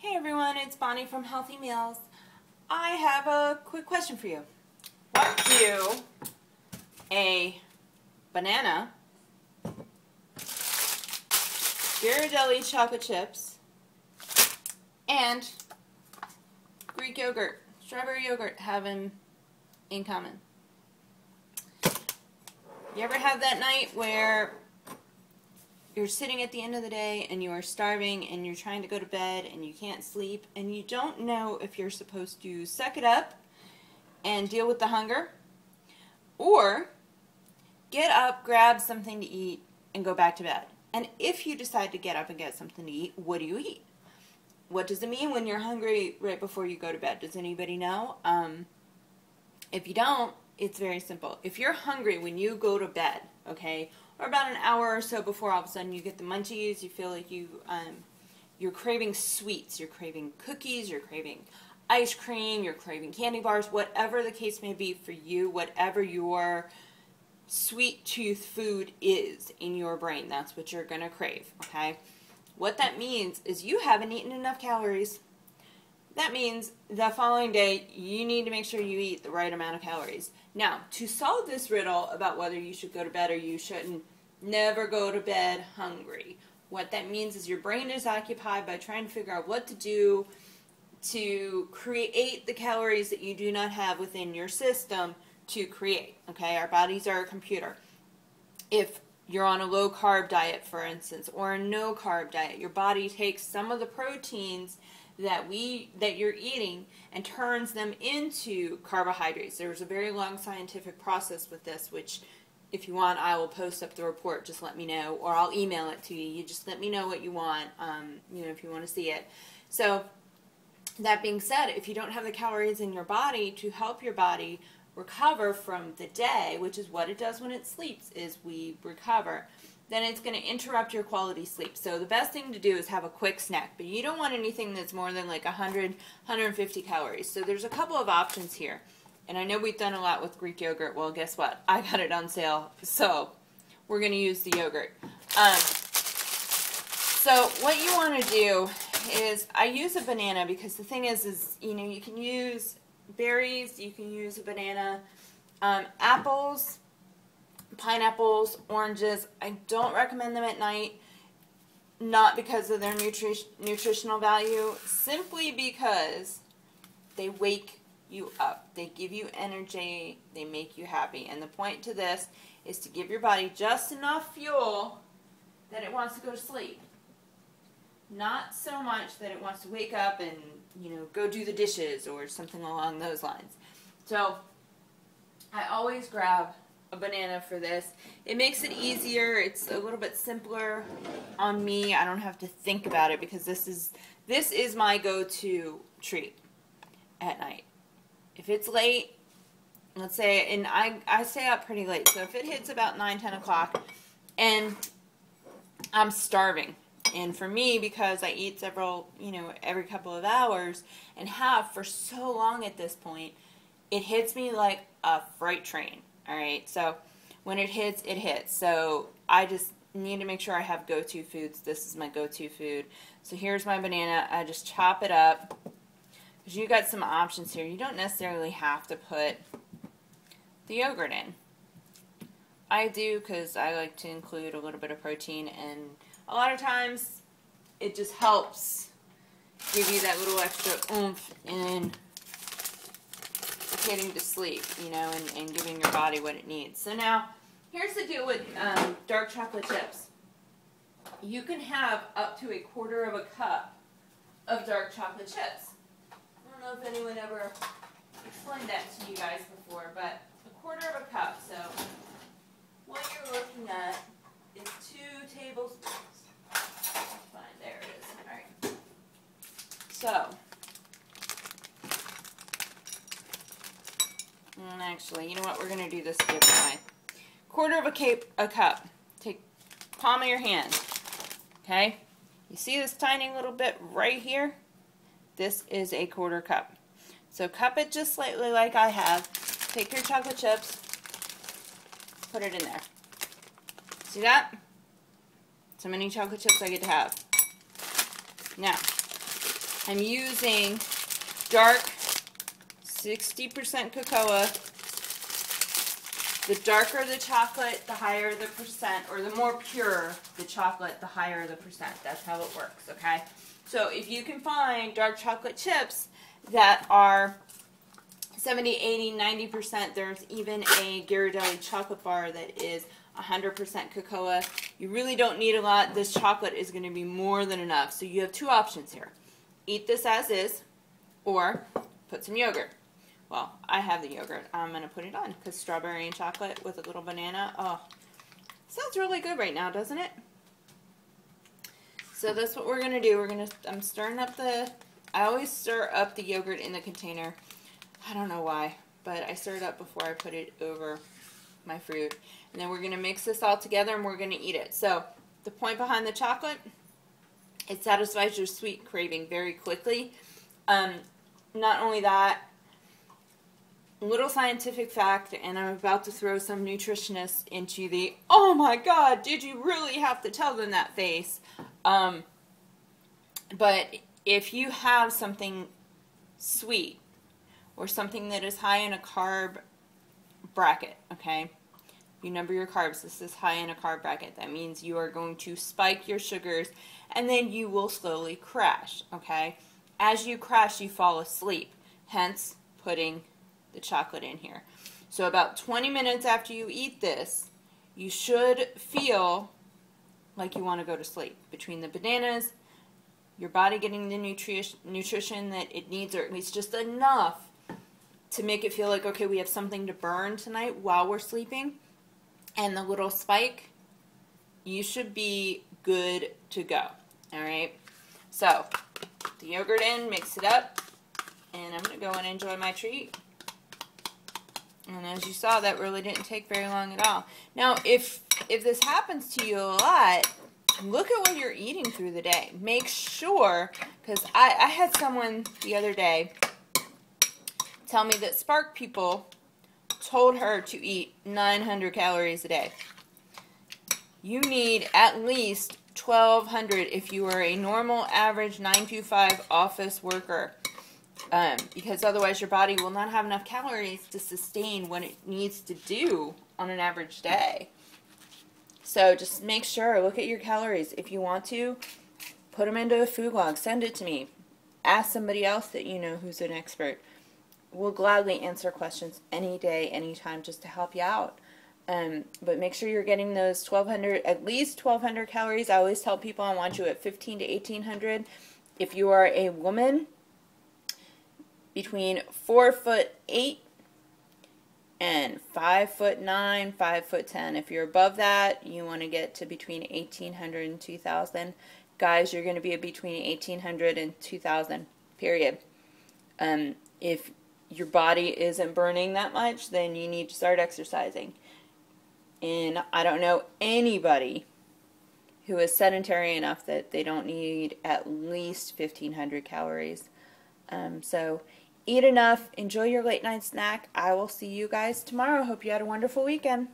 Hey everyone, it's Bonnie from Healthy Meals. I have a quick question for you. What do a banana, Ghirardelli chocolate chips, and Greek yogurt, strawberry yogurt have in common? You ever have that night where you're sitting at the end of the day and you are starving and you're trying to go to bed and you can't sleep and you don't know if you're supposed to suck it up and deal with the hunger or get up, grab something to eat, and go back to bed? And if you decide to get up and get something to eat, what do you eat? What does it mean when you're hungry right before you go to bed? Does anybody know? If you don't, it's very simple. If you're hungry when you go to bed, okay, or about an hour or so before all of a sudden you get the munchies, you feel like you're craving sweets, you're craving cookies, you're craving ice cream, you're craving candy bars, whatever the case may be for you, whatever your sweet tooth food is in your brain, that's what you're going to crave, okay? What that means is you haven't eaten enough calories. That means the following day, you need to make sure you eat the right amount of calories. Now, to solve this riddle about whether you should go to bed or you shouldn't, never go to bed hungry. What that means is your brain is occupied by trying to figure out what to do to create the calories that you do not have within your system to create. Okay, our bodies are a computer. If you're on a low-carb diet, for instance, or a no-carb diet, your body takes some of the proteins that you're eating and turns them into carbohydrates. There's a very long scientific process with this, which if you want, I will post up the report. Just let me know, or I'll email it to you. You just let me know what you want, if you want to see it. So that being said, if you don't have the calories in your body to help your body recover from the day, which is what it does when it sleeps, is we recover, then it's going to interrupt your quality sleep. So the best thing to do is have a quick snack, but you don't want anything that's more than like 100, 150 calories. So there's a couple of options here. And I know we've done a lot with Greek yogurt. Well, guess what? I got it on sale, so we're going to use the yogurt. So what you want to do is, I use a banana because the thing is you can use berries, you can use a banana, apples, pineapples, oranges. I don't recommend them at night, not because of their nutritional value, simply because they wake you up. They give you energy, they make you happy. And the point to this is to give your body just enough fuel that it wants to go to sleep. Not so much that it wants to wake up and, go do the dishes or something along those lines. So I always grab a banana for this. It makes it easier. It's a little bit simpler on me. I don't have to think about it because this is my go-to treat at night. If it's late, let's say, and I stay up pretty late, so if it hits about 9, 10 o'clock and I'm starving, and for me, because I eat several, every couple of hours and have for so long at this point, it hits me like a freight train. Alright, so when it hits, it hits. So I just need to make sure I have go-to foods. This is my go-to food. So here's my banana. I just chop it up. Because you got some options here. You don't necessarily have to put the yogurt in. I do because I like to include a little bit of protein, and a lot of times it just helps give you that little extra oomph in getting to sleep, and giving your body what it needs. So now, here's the deal with dark chocolate chips. You can have up to 1/4 of a cup of dark chocolate chips. I don't know if anyone ever explained that to you guys before, but 1/4 of a cup. So what you're looking at is 2 tablespoons. Fine, there it is. All right. So, and actually, you know what? We're going to do this a different way. 1/4 of a cup. Take palm of your hand. Okay? You see this tiny little bit right here? This is 1/4 cup. So cup it just slightly like I have. Take your chocolate chips. Put it in there. See that? So many chocolate chips I get to have. Now, I'm using dark 60% cocoa. The darker the chocolate, the higher the percent, or the more pure the chocolate, the higher the percent. That's how it works, okay? So if you can find dark chocolate chips that are 70, 80, 90%, there's even a Ghirardelli chocolate bar that is 100% cocoa. You really don't need a lot. This chocolate is going to be more than enough. So you have two options here. Eat this as is, or put some yogurt. Well, I have the yogurt. I'm going to put it on because strawberry and chocolate with a little banana. Oh, sounds really good right now, doesn't it? So that's what we're going to do. I'm stirring up I always stir up the yogurt in the container. I don't know why, but I stir it up before I put it over my fruit. And then we're going to mix this all together and we're going to eat it. So the point behind the chocolate, it satisfies your sweet craving very quickly. Not only that, little scientific fact, and I'm about to throw some nutritionists into the, oh my god, did you really have to tell them that face? But if you have something sweet or something that is high in a carb bracket, okay? You number your carbs. This is high in a carb bracket. That means you are going to spike your sugars and then you will slowly crash, okay? As you crash, you fall asleep, hence putting the chocolate in here. So about 20 minutes after you eat this, you should feel like you want to go to sleep. Between the bananas, your body getting the nutrition that it needs, or at least just enough to make it feel like, okay, we have something to burn tonight while we're sleeping, and the little spike, you should be good to go. All right? So, the yogurt in, mix it up, and I'm going to go and enjoy my treat. And as you saw, that really didn't take very long at all. Now, if this happens to you a lot, look at what you're eating through the day. Make sure, because I had someone the other day tell me that Spark People told her to eat 900 calories a day. You need at least 1,200 if you are a normal, average 9-to-5 office worker. Because otherwise your body will not have enough calories to sustain what it needs to do on an average day. So just make sure, look at your calories. If you want to, put them into a food log. Send it to me. Ask somebody else that you know who's an expert. We'll gladly answer questions any day, anytime, just to help you out. But make sure you're getting those 1,200, at least 1,200 calories. I always tell people I want you at 1,500 to 1,800. If you are a woman, between 4'8" and 5'9", 5'10". If you're above that, you want to get to between 1,800 and 2,000. Guys, you're going to be between 1,800 and 2,000, period. If your body isn't burning that much, then you need to start exercising. And I don't know anybody who is sedentary enough that they don't need at least 1,500 calories. So eat enough. Enjoy your late night snack. I will see you guys tomorrow. Hope you had a wonderful weekend.